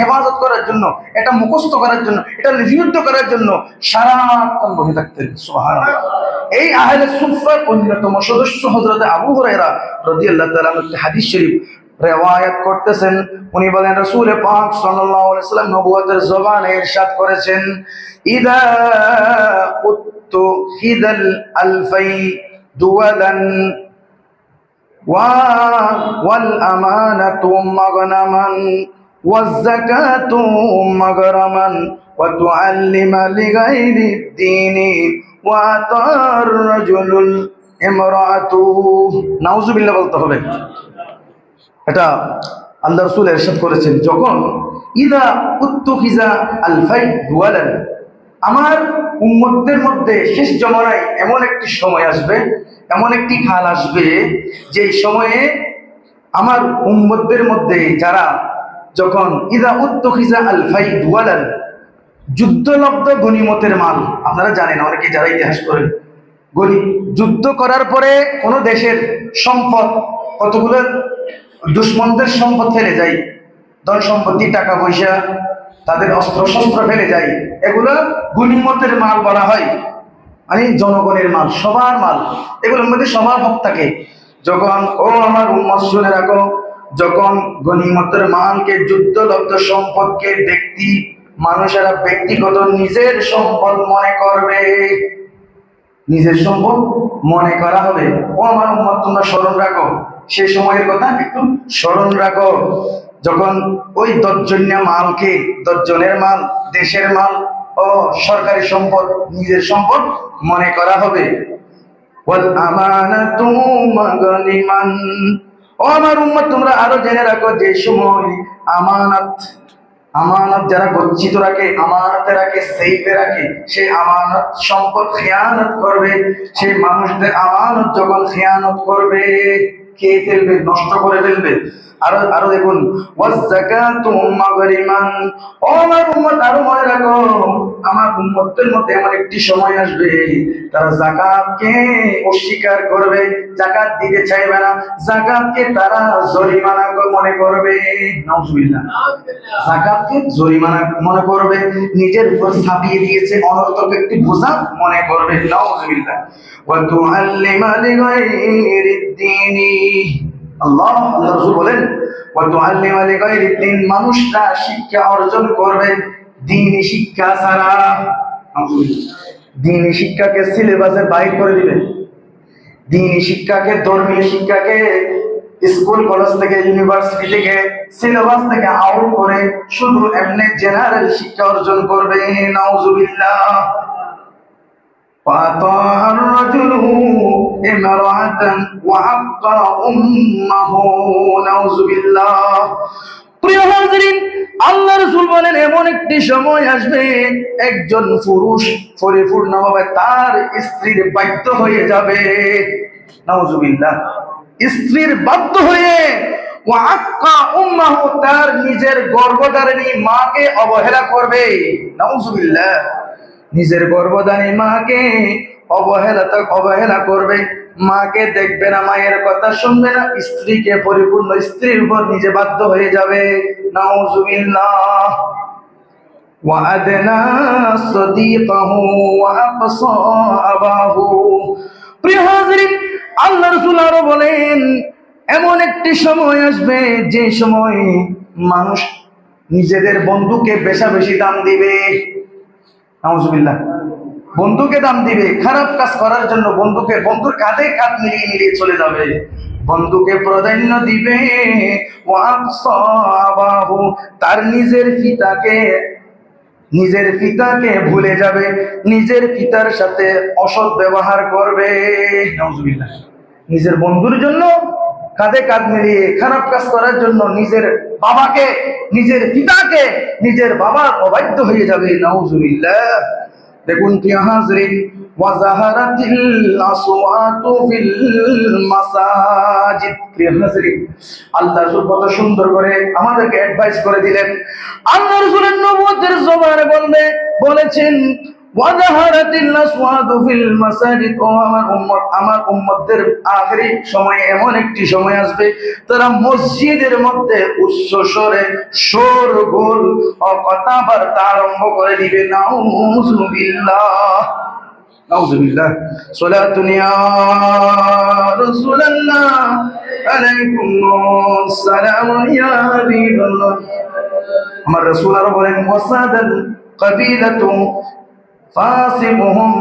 হেফাজত করার জন্য, এটা মুখস্থ করার জন্য, এটা লিপিবদ্ধ করার জন্য সারাক্ষণ বসে থাকতেন। সুবহানাল্লাহ। এই আহলে সুফফার অন্যতম সদস্য হযরত আবু হুরায়রা রাদিয়াল্লাহু তাআলা একটি হাদিস শরীফ রিওয়ায়াত করতেছেন। উনি বলেন রাসূল পাক সাল্লাল্লাহু আলাইহি ওয়াসাল্লাম নবুয়তের জবানে ইরশাদ করেছেন, ইদা উত্তু হিদাল আলফাই দুওয়ালান ওয়াল আমানাতু মাগনামান ওয়াজ যাকাতু মাগরামান ওয়া তুআল্লিমা লিগাইরি দ্দীনি ওয়া আতার রাজুলুল ইমরাআতু। নাউযুবিল্লাহ বলতে হবে। এটা আল্লাহ রাসূল ইরশাদ করেছেন, যখন ইদা উত্তুখিজা আলফাই দুওয়ালান, আমার উম্মতদের মধ্যে শেষ জমানায় এমন একটি সময় আসবে, এমন একটি কাল আসবে, যে সময়ে আমার উম্মতদের মধ্যে যারা যখন ইদা উত্তুখিজা আলফাই দুওয়ালান, যুদ্ধলব্ধ গনিমতের মাল, আপনারা জানেন অনেকে যারা ইতিহাস করেন, যুদ্ধ করার পরে কোনো দেশের সম্পদ কতগুলো দুশ্মনদের সম্পদ ফেলে যায়, ধন সম্পত্তি, টাকা পয়সা, তাদের অস্ত্র শস্ত্র ফেলে যায়, এগুলো গনিমতের মাল বলা হয়। মানে জনগণের মাল, সবার মাল, এগুলোর মধ্যে সবার হক থাকে। যখন ও আমার উম্মত শুনে রাখো, যখন গনিমতের মালকে, যুদ্ধলব্ধ সম্পদকে মানুষেরা ব্যক্তিগত নিজের সম্পদ মনে করবে, নিজের সম্পদ মনে করা হবে। ও আমার উম্মত তোমরা স্মরণ রাখো, সে সময়ের কথা একটু স্মরণ রাখো, যখন ওই দশজনের মাল, দেশের মাল ও সরকারি সম্পদ নিজের সম্পদ মনে করা হবে। ওয়াল আমানাতু মাগনিমান, ও আমার উম্মত তোমরা আরো জেনে রাখো, যে সময় আমানত যারা গচ্ছিত রাখে, আমানতে রাখে, সেইফে রাখে, সেই আমানত সম্পদ খেয়ানত করবে, সেই মানুষদের আমানত যখন খেয়ানত করবে, খেয়ে ফেলবে, নষ্ট করে ফেলবে। আরো দেখুন, ওয়াজ যাকাতু মাগরিমান, ও আমার উম্মত আরো মনে রাখো, আমার উম্মতের মধ্যে এমন একটি সময় আসবে, তারা যাকাতকে অস্বীকার করবে, যাকাত দিতে চাইবে না, যাকাতকে তারা জরিমানা মনে করবে। নাউজুবিল্লাহ। যাকাতকে জরিমানা মনে করবে, নিজের উপর ছাপিয়ে দিয়েছে অনর্থক একটি বোঝা মনে করবে। নাউজুবিল্লাহ। ওয়া তুআল্লিমা লিগাইরিদ দ্দীনি, আল্লাহ রাসূল বলেন, ওয়া তুআল্লিমা লিগাইরিদ দ্দীন, মানুষরা শিক্ষা অর্জন করবে দ্বীনি শিক্ষা ছাড়া। দ্বীনি শিক্ষাকে সিলেবাসের বাইরে করে দিবে, দ্বীনি শিক্ষাকে, ধর্মীয় শিক্ষাকে স্কুল কলেজ থেকে, ইউনিভার্সিটি থেকে, সিলেবাস থেকে আউট করে শুধু এমনি জেনারেল শিক্ষা অর্জন করবে। নাউজুবিল্লাহ। فأطاع الرجل امرأة وحق أمه। نعوذ بالله। প্রিয় হাজরিন, আল্লাহ রাসূল বলেন এমন একটি সময় আসবে, একজন পুরুষ পরিপূর্ণভাবে তার স্ত্রীর বাধ্য হয়ে যাবে। নাউজুবিল্লাহ। স্ত্রীর বাধ্য হয়ে, ওয়াক্কা উম্মাহু, তার নিজের গর্ভধারিণী মাকে অবহেলা করবে। নাউজুবিল্লাহ। নিজের গর্ভধারী মাকে অবহেলা করবে, মাকে দেখবে না, মায়ের কথা শুনবে না, স্ত্রীকে, পরিপূর্ণ স্ত্রীর উপর নিজে বাধ্য হয়ে যাবে। নাউজুবিল্লাহ। ওয়া আদনা সাদিকাহু ওয়া আকসা আবাহু। প্রিয় হাজরিন, আল্লাহ রাসূল আরো বলেন এমন একটি সময় আসবে, যে সময় মানুষ নিজেদের বন্ধুকে বেশি দাম দিবে। নাউজুবিল্লাহ। বন্ধুকে দাম দিবে, খারাপ কাজ করার জন্য বন্ধুর কাঁধে কাঁধ মিলিয়ে চলে যাবে, বন্ধুকে প্রাধান্য দিবে। ওয়াকসাবাহু, তার নিজের পিতাকে ভুলে যাবে, নিজের পিতার সাথে অসৎ ব্যবহার করবে। নাউজুবিল্লাহ। নিজের বন্ধুর জন্য কাঁধে কাঁধ মিলিয়ে খারাপ কাজ করার জন্য নিজের বাবাকে, নিজের পিতাকে, নিজের বাবার অবাধ্য হয়ে যাবে। নাউজুবিল্লাহ। দেখুন প্রিয় হাজরিন, ওয়াজাহারাতিল আসওয়াতু ফিল মাসাজিদ। প্রিয় হাজরিন, আল্লাহ রাসূল কত সুন্দর করে আমাদেরকে অ্যাডভাইস করে দিলেন। আল্লাহ রাসূলের নবুয়তের জবানে বলেছেন, ওয়াজাহারাতিল আসওয়াদু ফিল মাসাজিদ, ও আমার উম্মতদের আখেরি সময়ে এমন একটি সময় আসবে তারা মসজিদের মধ্যে উচ্চ স্বরে শোরগোল ও কথাবার্তা আরম্ভ করে দিবে। নাউযুবিল্লাহ নাউযুবিল্লাহ। সালাতুন ইয়া রাসূলুল্লাহ আলাইকুমুস সালাম ইয়া হাবিবাল্লাহ। আমার রাসূল আরো বলেন ওয়াসাদাল কাবিলাতু ফাসিবুহুম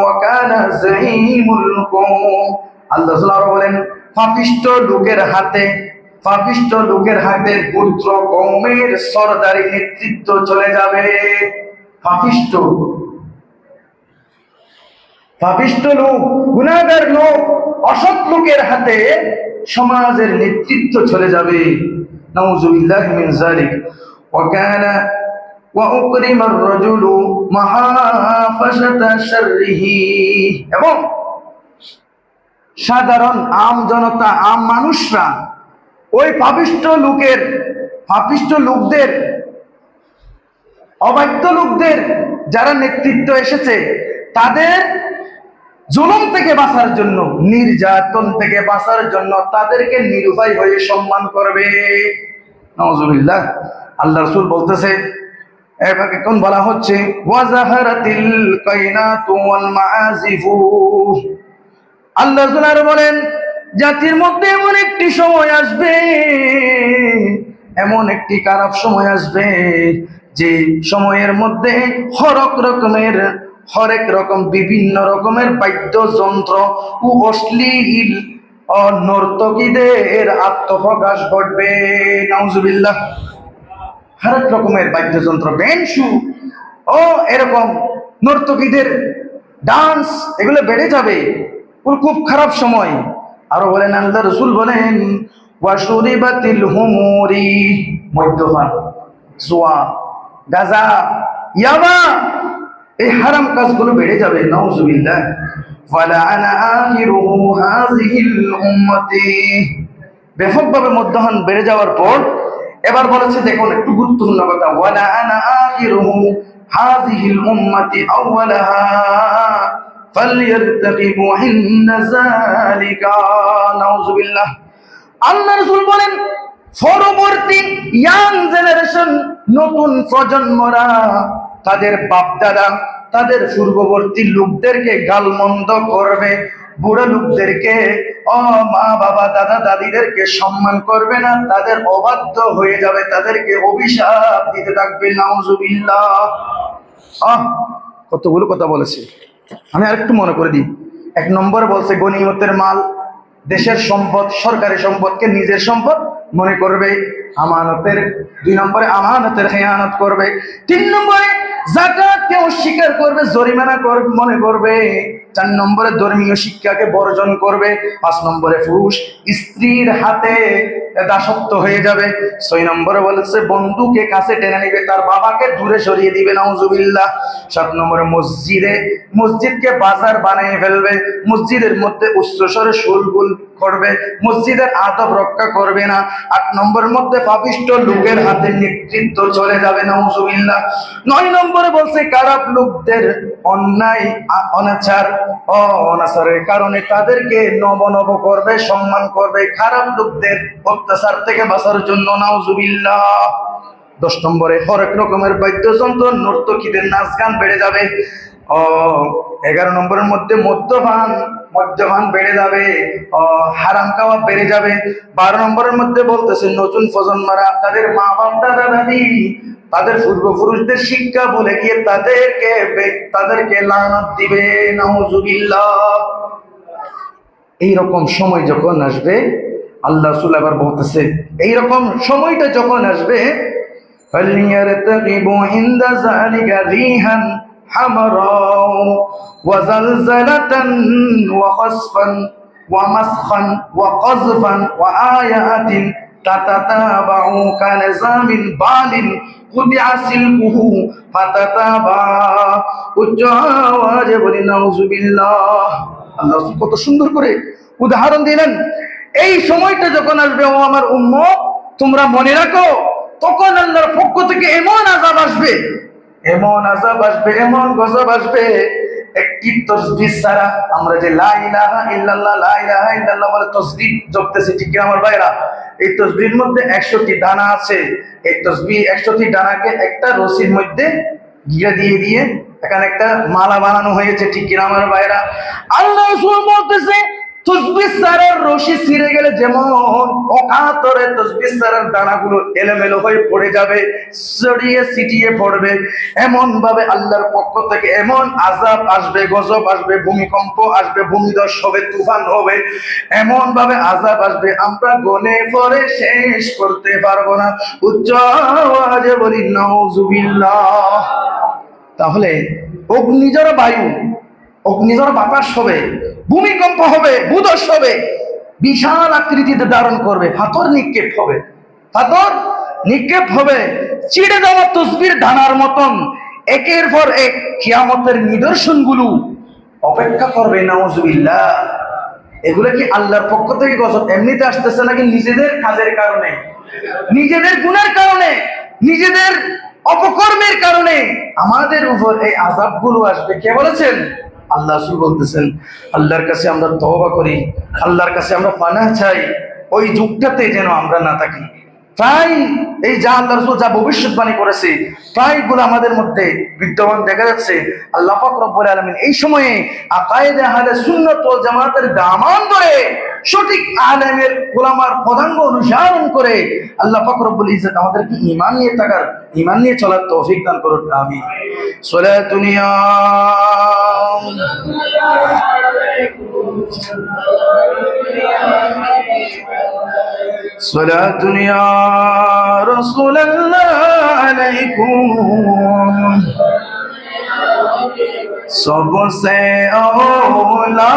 ওয়া কানা যাইমুল কওম। আল্লাহ আরো বলেন পাপিষ্ঠ লোকের হাতে পুত্র কওমের সরদারি নেতৃত্ব চলে যাবে। পাপিষ্ঠ লোক, গুনাহগার লোক, অসৎ লোকের হাতে সমাজের নেতৃত্ব চলে যাবে। নাউযুবিল্লাহি মিন যালিক। وأكرم الرجل محافظة شره, এবং সাধারণ আম জনতা, আম মানুষরা ওই পাপিষ্ঠ লোকদের, অবাধ্য লোকদের যারা নেতৃত্ব এসেছে তাদের জুলুম থেকে বাঁচার জন্য, নির্যাতন থেকে বাঁচার জন্য তাদেরকে নিরুপায় হয়ে সম্মান করবে। নাউযুবিল্লাহ। আল্লাহ রাসূল বলতেছে, এখন বলা হচ্ছে ওয়াজাহারাতিল কাইনাতু ওয়াল মাআজিফু। আল্লাহ তাআলা বলেন জাতির মধ্যে এমন একটি সময় আসবে, এমন একটি খারাপ সময় আসবে যে সময়ের মধ্যে হরেক রকম বিভিন্ন রকমের বাদ্যযন্ত্র ও অশ্লীল ও নর্তকীদের আত্মপ্রকাশ ঘটবে। নাউযুবিল্লাহ। হরেক রকমের বাদ্যযন্ত্র, ব্যান্ডশু ও এরকম নর্তকীদের ডান্স, এগুলো বেড়ে যাবে। খুব খারাপ সময়। আরো বলেন আল্লাহ রাসূল বলেন ওয়াশুরিবাতিল হুমুরি, মদ্যপান, জুয়া, গাঁজা, ইয়াবা, এই হারাম কাজগুলো বেড়ে যাবে। নাউযুবিল্লাহ। ফালাআনা আখিরুহু হাযিহিল উম্মতি। ব্যাপকভাবে মদ্যপান বেড়ে যাওয়ার পর এবার বলেছে, দেখুন একটু গুরুত্বপূর্ণ কথা, ওয়ালা আনা আখিরুহু হাযিহিল উম্মতি আউওয়ালাহা ফালইয়ারতাকিবু ইনদা যালিকা। নাউযুবিল্লাহ। আল্লাহ রাসূল বলেন পরবর্তী ইয়াং জেনারেশন, নতুন প্রজন্মরা তাদের বাপ দাদা, তাদের পূর্ববর্তী লোকদেরকে গালমন্দ করবে, বুড়ো লোকদেরকে, মা বাবা দাদা দাদিদেরকে সম্মান করবে না, তাদের অবাধ্য হয়ে যাবে, তাদেরকে অভিশাপ দিতে থাকবে। নাউযুবিল্লাহ। কতগুলো কথা বলেছি, আমি আরেকটু মনে করে দিই। 1 নম্বরে বলছে গনিমতের মাল, দেশের সম্পদ, সরকারি সম্পদকে নিজের সম্পদ মনে করবে, আমানতের। 2 নম্বরে আমানতের খেয়ানত করবে। 3 নম্বরে যাকাতকে অস্বীকার করবে, জরিমানা মনে করবে। 4 নম্বরে ধর্মীয় শিক্ষাকে বর্জন করবে। 5 নম্বরে পুরুষ স্ত্রীর হাতে দাসত্ব হয়ে যাবে। 6 নম্বরে বলেছে বন্ধুকে কাছে টেনে নিবে, তার বাবাকে দূরে সরিয়ে দিবে। নাউযুবিল্লাহ। 7 নম্বরে মসজিদকে বাজার বানিয়ে ফেলবে, মসজিদের মধ্যে উচ্চস্বরে শোরগোল করবে, মসজিদের আদব রক্ষা করবে না। 8 নম্বরের মধ্যে পাপিষ্ঠ লোকের হাতে নেতৃত্ব চলে যাবে। নাউযুবিল্লাহ। 9 নম্বরে বলছে খারাপ লোকদের অন্যায় অনাচারের কারণে তাদেরকে নব করবে, সম্মান করবে, খারাপ লোকদের অত্যাচার থেকে বাঁচার জন্য। নাউযুবিল্লাহ। 10 নম্বরে হরেক রকমের বাদ্যযন্ত্র, নর্তকীদের নাচ গান বেড়ে যাবে। 11 নম্বরের মধ্যে মদ্যপান বেড়ে যাবে, হারাম খাওয়া বেড়ে যাবে। 12 নম্বরের মধ্যে বলতেছে নতুন প্রজন্মরা তাদের মা বাপ দাদা দাদি, তাদের পূর্বপুরুষদের শিক্ষা বলে গিয়ে তাদেরকে লানত দিবে। নাউযুবিল্লাহ। এইরকম সময় যখন আসবে, আল্লাহ রাসূল আবার বলতেছে এইরকম সময়টা যখন আসবে, ফালইয়ারতাকিবু ইনদা যালিকা রিহান হামারা ওয়া যালজালাতান ওয়া খাসফান ওয়া মাসখান ওয়া কাযফান ওয়া আয়াতিন তাতাতাবাউ কানিজামিন বালিন কুদিআ সিলকুহু ফাতাতাবা। উচ্চ আওয়াজে বলি নাউযুবিল্লাহ। আল্লাহ কত সুন্দর করে উদাহরণ দিলেন। এই সময়টা যখন আসবে, ও আমার উম্মত তোমরা মনে রাখো, তখন আল্লাহর পক্ষ থেকে এমন আযাব আসবে, এমন আযাব আসবে, এমন গজব আসবে, একটি তাসবিহ ছাড়া আমরা যে লা ইলাহা ইল্লাল্লাহ লা ইলাহা ইল্লাল্লাহ বলে তাসবিহ জপতেছি, ঠিক কি আমার ভাইরা? এই তাসবিহের মধ্যে 100টি দানা আছে। এই তাসবিহ 100টি দানাকে একটা রশির মধ্যে ঘিরে দিয়ে দিয়ে এখানে একটা মালা বানানো হয়েছে, ঠিক কি আমার ভাইরা? আল্লাহ রাসূল বলতেছে তাসবিহ ছাড়ার রশি ছিঁড়ে গেলে যেমন অকাতরে তাসবিহ ছাড়ার দানাগুলো এলোমেলো হয়ে পড়ে যাবে, ছড়িয়ে ছিটিয়ে পড়বে, এমন ভাবে আল্লাহর পক্ষ থেকে এমন আযাব আসবে, গজব আসবে, ভূমিকম্প আসবে, ভূমিধস হবে, তুফান হবে, এমন ভাবে আযাব আসবে আমরা গনে পড়ে শেষ করতে পারবো না। উচ্চ আওয়াজে বলি নাউজুবিল্লাহ। তাহলে অগ্নিঝড় বায়ু, অগ্নিঝড় বাতাস হবে, ভূমিকম্প হবে, ভূধস হবে, বিশাল আকৃতিতে ধারণ করবে, পাথর নিক্ষেপ হবে, পাথর নিক্ষেপ হবে, ছিঁড়ে যাওয়া তসবির দানার মতন একের পর এক কিয়ামতের নিদর্শনগুলো অপেক্ষা করবে। নাউজুবিল্লাহ। এগুলো কি আল্লাহর পক্ষ থেকে গজব এমনিতে আসতেছে নাকি নিজেদের কাজের কারণে, নিজেদের গুনার কারণে, নিজেদের অপকর্মের কারণে আমাদের উপর এই আযাবগুলো আসবে? কে বলেছেন? আল্লাহ রাসূল বলতেছেন আল্লাহর কাছে আমরা তওবা করি, আল্লাহর কাছে আমরা পানাহ চাই, ওই যুগটাতে যেন আমরা না থাকি। প্রায় এই যা আল্লাহ রাসূল যা ভবিষ্যৎবাণী করেছে প্রায়গুলো আমাদের মধ্যে বিদ্যমান দেখা যাচ্ছে। আল্লাহ পাক রব্বুল আলামিন এই সময়ে আকায়েদে আহলে সুন্নাত ওয়াল জামাতের দামান ধরে সঠিক আলেমের উলামার পদাঙ্গ অনুসরণ করে আল্লাহ পাক রব্বুল ইজ্জত আমাদেরকে ঈমান নিয়ে থাকার, ঈমান নিয়ে চলার তৌফিক দান করুন। আমিন। সালাতুন ইয়া সালাতুন ইয়া রাসূলুল্লাহ আলাইকুম सबसे औला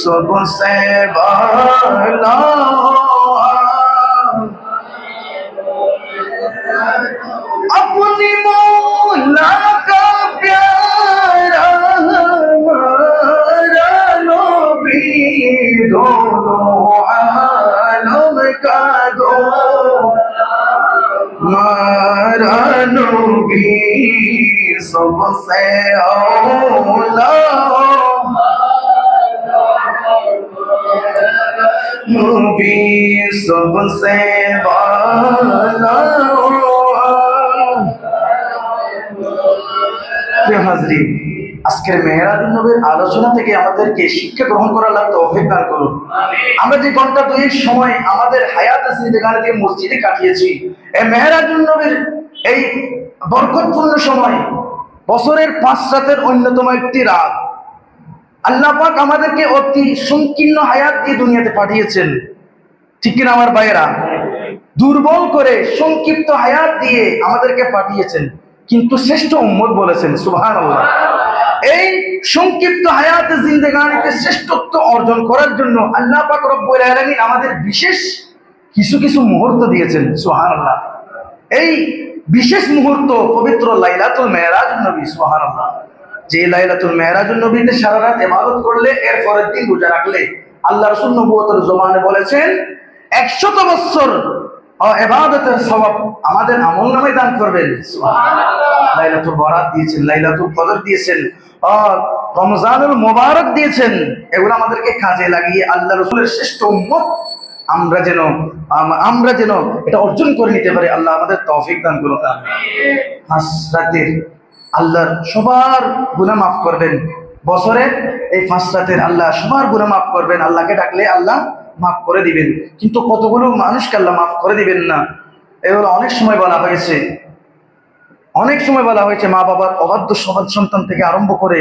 सबसे बाला अपनी मौला का प्यारा हमारा नबी दोनों आलम का दो मारा नबी सबसे औला नबी सबसे बाला। প্রিয় হাজরিন, আজকের মেহেরাজুন নবীর আলোচনা থেকে আমাদেরকে শিক্ষা গ্রহণ করার তৌফিক দান করুন। আমরা যে ঘন্টা দুয়েক সময় আমাদের হায়াতে জিন্দেগানি দিয়ে মসজিদে কাটিয়েছি, এই মেহেরাজুন নবীর এই বরকতপূর্ণ সময়, বছরের 5 রাতের অন্যতম একটি রাত, আল্লাহ পাক আমাদেরকে অতি সংকীর্ণ হায়াত দিয়ে দুনিয়াতে পাঠিয়েছেন, ঠিক কিনা আমার ভাইয়েরা? দুর্বল করে সংক্ষিপ্ত হায়াত দিয়ে আমাদেরকে পাঠিয়েছেন, কিন্তু শ্রেষ্ঠ উম্মত বলেছেন। সুবহানাল্লাহ। এই সংক্ষিপ্ত হায়াতে জিন্দেগানিতে শ্রেষ্ঠত্ব অর্জন করার জন্য আল্লাহ পাক রব্বুল আলামিন আমাদের বিশেষ কিছু কিছু মুহূর্ত দিয়েছেন। সুবহানাল্লাহ। এই বিশেষ মুহূর্ত পবিত্র লাইলাতুল মেরাজুন নবী। সুবহানাল্লাহ। যে লাইলাতুল মেরাজুন নবীতে সারা রাত ইবাদত করলে এর পরের দিন রোজা রাখলে আল্লাহ রাসূল নবুয়তের জমানে বলেছেন 100 বছর ইবাদতের সওয়াব আমাদের আমলনামায় দান করবেন। সুবহানাল্লাহ। লাইলাতুল বরাত দিয়েছেন, লাইলাতুল কদর দিয়েছেন, রমজানুল মুবারক দিয়েছেন। এগুলো আমাদেরকে কাজে লাগিয়ে আল্লাহ রাসূলের শ্রেষ্ঠ উম্মত আমরা যেন এটা অর্জন করে নিতে পারি। আল্লাহ আমাদের তৌফিক দান করুন। আজ রাতের আল্লাহর সবার গুনাহ মাফ করবেন। বছরের এই 5 রাতের আল্লাহ সবার গুনাহ মাফ করবেন। আল্লাহকে ডাকলে আল্লাহ মাফ করে দিবেন, কিন্তু কতগুলো মানুষকে আল্লাহ মাফ করে দিবেন না। এগুলো অনেক সময় বলা হয়েছে, অনেক সময় বলা হয়েছে মা বাবার অবাধ্য সন্তান থেকে আরম্ভ করে